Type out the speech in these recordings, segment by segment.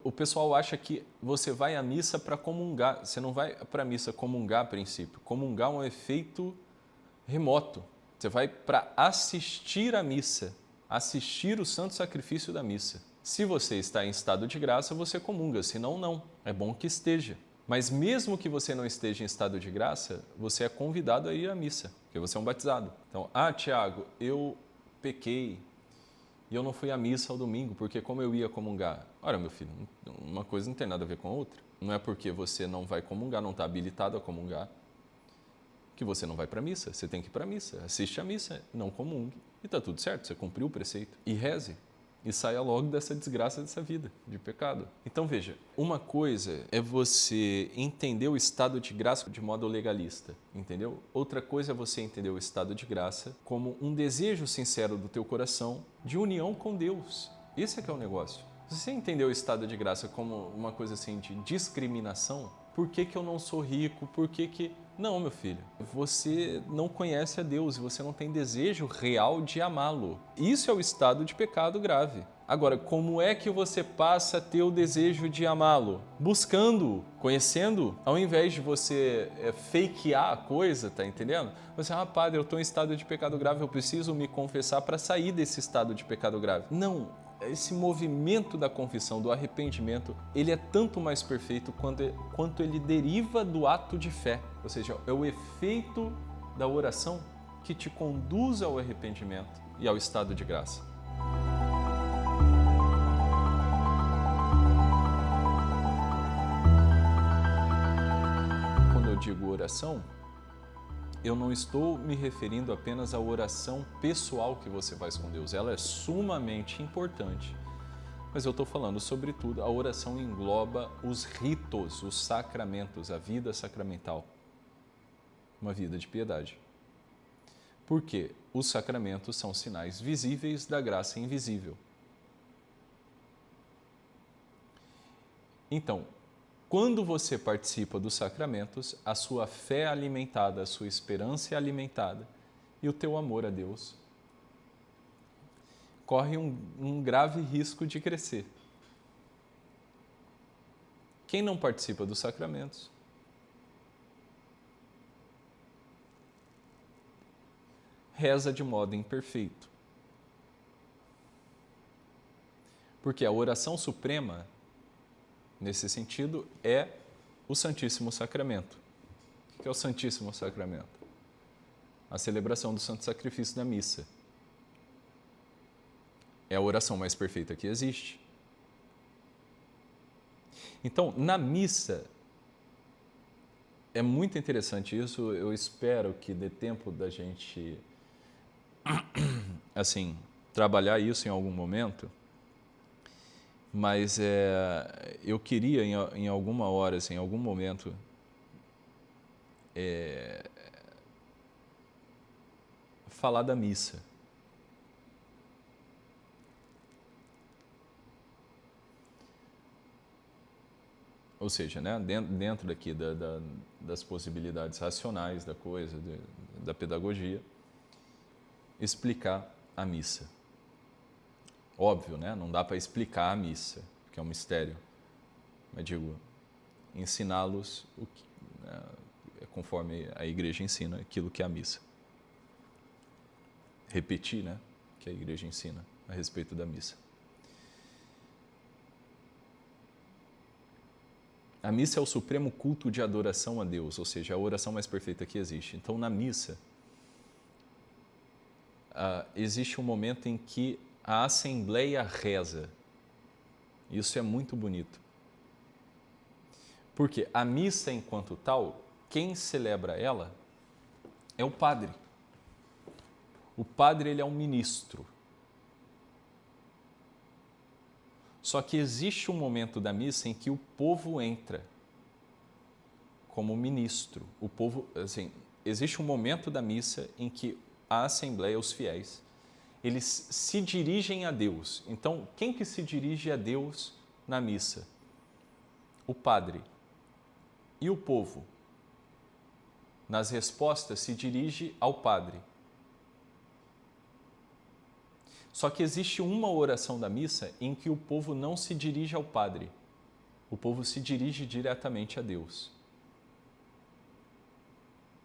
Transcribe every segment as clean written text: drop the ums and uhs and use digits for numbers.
O pessoal acha que você vai à missa para comungar. Você não vai para a missa comungar a princípio. Comungar é um efeito remoto. Você vai para assistir à missa, assistir o santo sacrifício da missa. Se você está em estado de graça, você comunga, senão não. É bom que esteja. Mas mesmo que você não esteja em estado de graça, você é convidado a ir à missa, porque você é um batizado. Então, Tiago, eu pequei e eu não fui à missa ao domingo, porque como eu ia comungar? Ora, meu filho, uma coisa não tem nada a ver com a outra. Não é porque você não vai comungar, não está habilitado a comungar, que você não vai para a missa. Você tem que ir para a missa, assiste a missa, não comungue. E está tudo certo, você cumpriu o preceito. E reze. E saia logo dessa desgraça dessa vida, de pecado. Então veja, uma coisa é você entender o estado de graça de modo legalista, entendeu? Outra coisa é você entender o estado de graça como um desejo sincero do teu coração de união com Deus. Esse é que é o negócio. Se você entendeu o estado de graça como uma coisa assim de discriminação, por que eu não sou rico? Por que... Não, meu filho, você não conhece a Deus e você não tem desejo real de amá-lo. Isso é o estado de pecado grave. Agora, como é que você passa a ter o desejo de amá-lo? Buscando, conhecendo, ao invés de você fakear a coisa, tá entendendo? Você, padre, eu estou em estado de pecado grave, eu preciso me confessar para sair desse estado de pecado grave. Não. Esse movimento da confissão, do arrependimento, ele é tanto mais perfeito quanto ele deriva do ato de fé. Ou seja, é o efeito da oração que te conduz ao arrependimento e ao estado de graça. Quando eu digo oração, eu não estou me referindo apenas à oração pessoal que você faz com Deus. Ela é sumamente importante. Mas eu estou falando, sobretudo, a oração engloba os ritos, os sacramentos, a vida sacramental. Uma vida de piedade. Porque os sacramentos são sinais visíveis da graça invisível. Então, quando você participa dos sacramentos, a sua fé é alimentada, a sua esperança é alimentada e o teu amor a Deus corre um grave risco de crescer. Quem não participa dos sacramentos reza de modo imperfeito. Porque a oração suprema, nesse sentido, é o Santíssimo Sacramento. O que é o Santíssimo Sacramento? A celebração do Santo Sacrifício da Missa. É a oração mais perfeita que existe. Então, na missa, é muito interessante isso. Eu espero que dê tempo da gente, assim, trabalhar isso em algum momento. Mas eu queria, em alguma hora, assim, em algum momento, falar da missa. Ou seja, né, dentro daqui das possibilidades racionais da coisa, da pedagogia, explicar a missa. Óbvio, né? Não dá para explicar a missa, que é um mistério. Mas digo, ensiná-los conforme a igreja ensina aquilo que é a missa. Repetir, né? Que a igreja ensina a respeito da missa. A missa é o supremo culto de adoração a Deus, ou seja, a oração mais perfeita que existe. Então, na missa, existe um momento em que a assembleia reza. Isso é muito bonito. Porque a missa, enquanto tal, quem celebra ela é o padre. O padre, ele é um ministro. Só que existe um momento da missa em que o povo entra como ministro. O povo, assim, existe um momento da missa em que a assembleia, os fiéis, eles se dirigem a Deus. Então, quem que se dirige a Deus na missa? O padre. E o povo, nas respostas, se dirige ao padre. Só que existe uma oração da missa em que o povo não se dirige ao padre. o povo se dirige diretamente a Deus,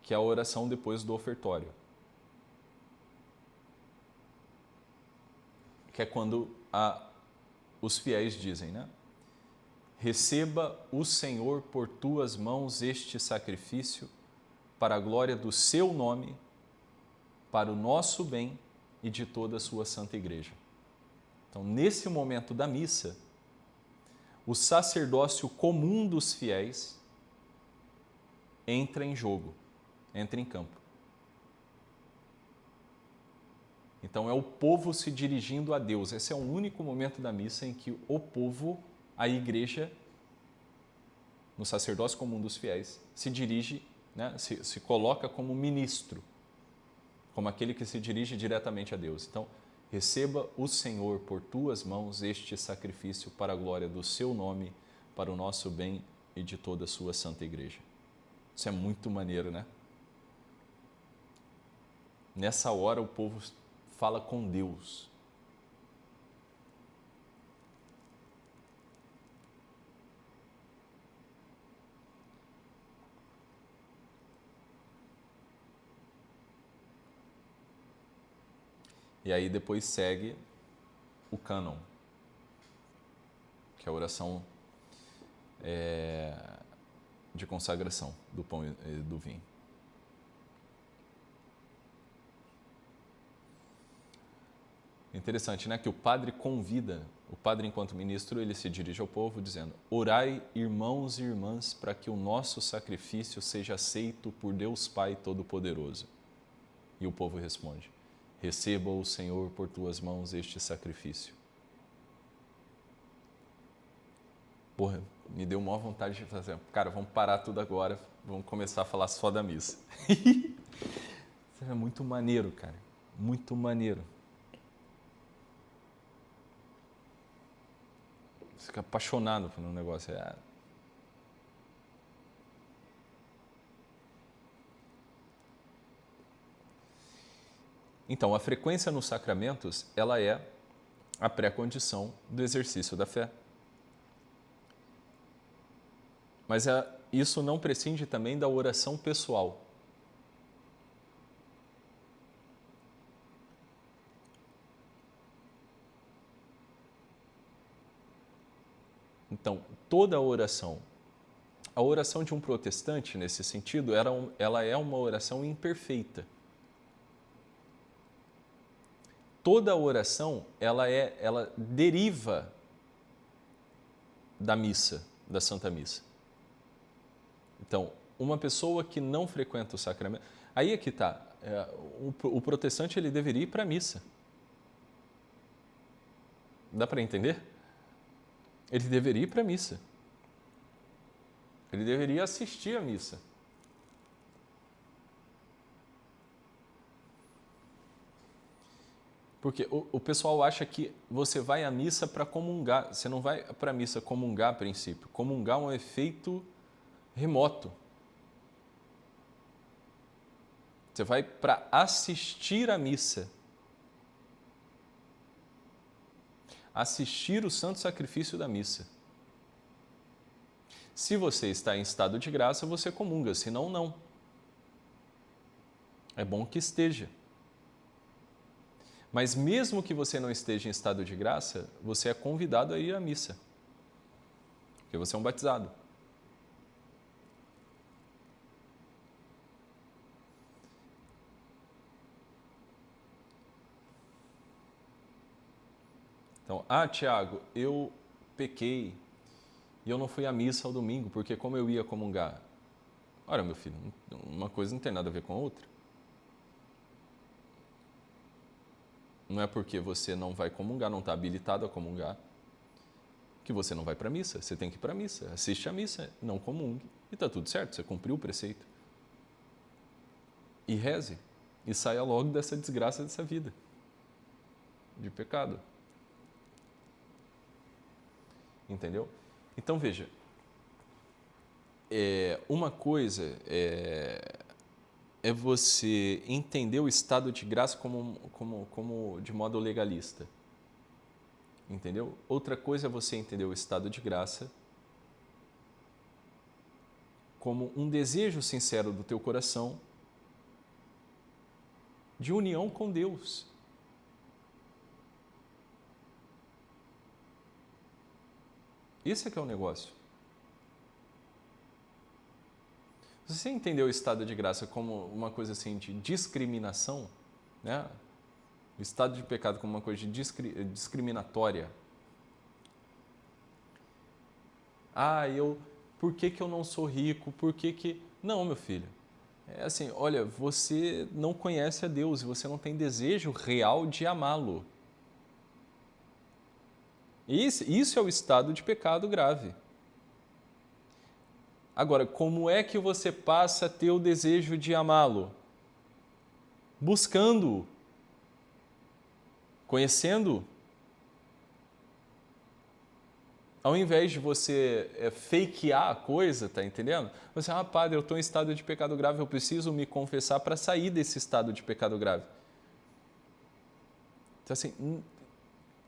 que é a oração depois do ofertório, que é quando os fiéis dizem, né? Receba o Senhor por tuas mãos este sacrifício para a glória do seu nome, para o nosso bem e de toda a sua santa igreja. Então, nesse momento da missa, o sacerdócio comum dos fiéis entra em jogo, entra em campo. Então, é o povo se dirigindo a Deus. Esse é o único momento da missa em que o povo, a igreja, no sacerdócio comum dos fiéis, se dirige, né, se coloca como ministro, como aquele que se dirige diretamente a Deus. Então, receba o Senhor por tuas mãos este sacrifício para a glória do seu nome, para o nosso bem e de toda a sua santa igreja. Isso é muito maneiro, né? Nessa hora o povo fala com Deus. E aí depois segue o cânon, que é a oração de consagração do pão e do vinho. Interessante, né? Que o padre convida, o padre enquanto ministro, ele se dirige ao povo dizendo: orai, irmãos e irmãs, para que o nosso sacrifício seja aceito por Deus Pai Todo-Poderoso. E o povo responde: receba o Senhor por tuas mãos este sacrifício. Porra, me deu maior vontade de fazer. Cara, vamos parar tudo agora, vamos começar a falar só da missa. Isso é muito maneiro, cara. Muito maneiro. Você fica apaixonado por um negócio. Então, a frequência nos sacramentos, ela é a pré-condição do exercício da fé. Mas isso não prescinde também da oração pessoal. Então, toda a oração de um protestante, nesse sentido, ela é uma oração imperfeita. Toda a oração, ela deriva da missa, da Santa Missa. Então, uma pessoa que não frequenta o sacramento... Aí é que está. O protestante, ele deveria ir para a missa. Dá para entender? Ele deveria ir para a missa. Ele deveria assistir à missa. Porque o pessoal acha que você vai à missa para comungar. Você não vai para a missa comungar a princípio. Comungar é um efeito remoto. Você vai para assistir à missa. Assistir o santo sacrifício da missa. Se você está em estado de graça, você comunga, senão não. É bom que esteja. Mas mesmo que você não esteja em estado de graça, você é convidado a ir à missa. Porque você é um batizado. Então, Tiago, eu pequei e eu não fui à missa ao domingo, porque como eu ia comungar? Ora, meu filho, uma coisa não tem nada a ver com a outra. Não é porque você não vai comungar, não está habilitado a comungar, que você não vai para a missa. Você tem que ir para a missa, assiste a missa, não comungue. E está tudo certo, você cumpriu o preceito. E reze, e saia logo dessa desgraça dessa vida de pecado. Entendeu? Então, veja, uma coisa é você entender o estado de graça como de modo legalista. Entendeu? Outra coisa é você entender o estado de graça como um desejo sincero do teu coração de união com Deus. Esse é que é o negócio. Você entendeu o estado de graça como uma coisa assim de discriminação, né? O estado de pecado como uma coisa de discriminatória. Por que eu não sou rico? Por que que... Não, meu filho. É assim, olha, você não conhece a Deus e você não tem desejo real de amá-lo. Isso é o estado de pecado grave. Agora, como é que você passa a ter o desejo de amá-lo? Buscando-o, conhecendo-o. Ao invés de você fakear a coisa, tá entendendo? Você, padre, eu estou em estado de pecado grave, eu preciso me confessar para sair desse estado de pecado grave. Então, assim,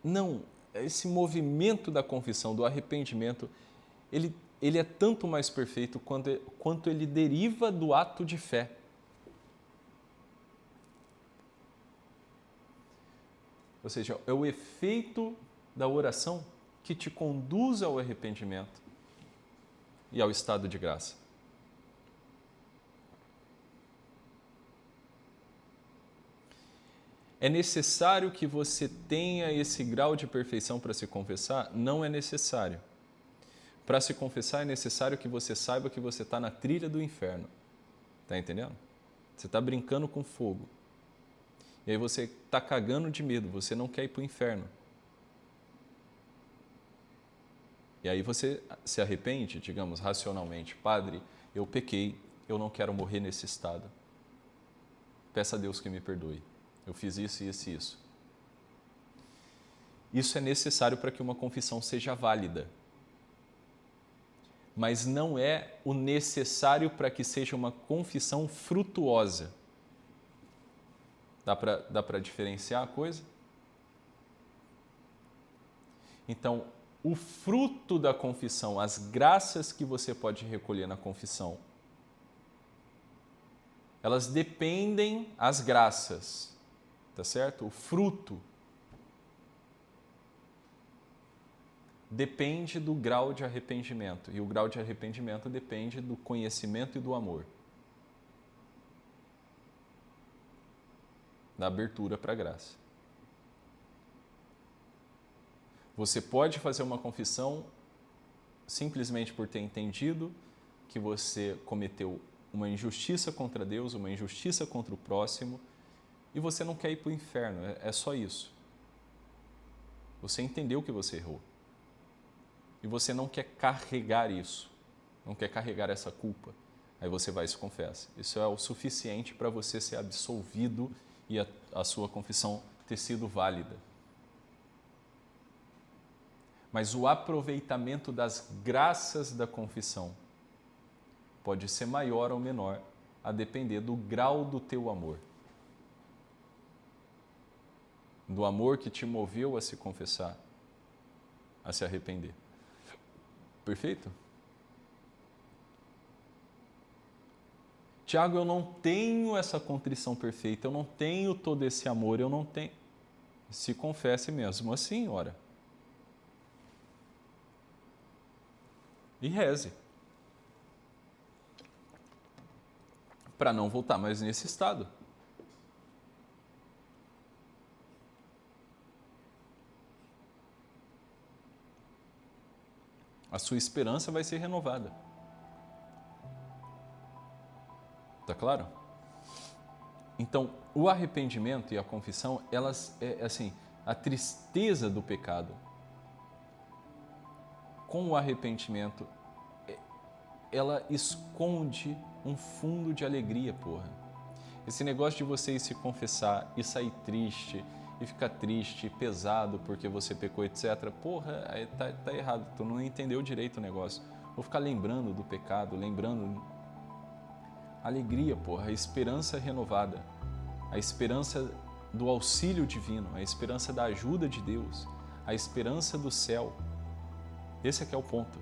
não, esse movimento da confissão, do arrependimento, ele é tanto mais perfeito quanto ele deriva do ato de fé. Ou seja, é o efeito da oração que te conduz ao arrependimento e ao estado de graça. É necessário que você tenha esse grau de perfeição para se confessar? Não é necessário. Para se confessar é necessário que você saiba que você está na trilha do inferno. Está entendendo? Você está brincando com fogo. E aí você está cagando de medo, você não quer ir para o inferno. E aí você se arrepende, digamos, racionalmente. Padre, eu pequei, eu não quero morrer nesse estado. Peça a Deus que me perdoe. Eu fiz isso, isso e isso. Isso é necessário para que uma confissão seja válida. Mas não é o necessário para que seja uma confissão frutuosa. Dá para diferenciar a coisa? Então, o fruto da confissão, as graças que você pode recolher na confissão, elas dependem, as graças, tá certo? O fruto depende do grau de arrependimento, e o grau de arrependimento depende do conhecimento e do amor, da abertura para a graça. Você pode fazer uma confissão simplesmente por ter entendido que você cometeu uma injustiça contra Deus, uma injustiça contra o próximo, e você não quer ir para o inferno, é só isso. Você entendeu que você errou. E você não quer carregar isso, não quer carregar essa culpa. Aí você vai e se confessa. Isso é o suficiente para você ser absolvido e a sua confissão ter sido válida. Mas o aproveitamento das graças da confissão pode ser maior ou menor, a depender do grau do teu amor. Do amor que te moveu a se confessar, a se arrepender. Perfeito? Tiago, eu não tenho essa contrição perfeita, eu não tenho todo esse amor, eu não tenho... Se confesse mesmo assim, ora. E reze. Para não voltar mais nesse estado. A sua esperança vai ser renovada. Tá claro? Então, o arrependimento e a confissão, elas, assim, a tristeza do pecado, com o arrependimento, ela esconde um fundo de alegria, porra. Esse negócio de você ir se confessar e sair triste, e ficar triste, pesado porque você pecou, etc. Porra, aí tá errado, tu não entendeu direito o negócio. Vou ficar lembrando do pecado, lembrando... Alegria, porra, a esperança renovada, a esperança do auxílio divino, a esperança da ajuda de Deus, a esperança do céu. Esse é que é o ponto.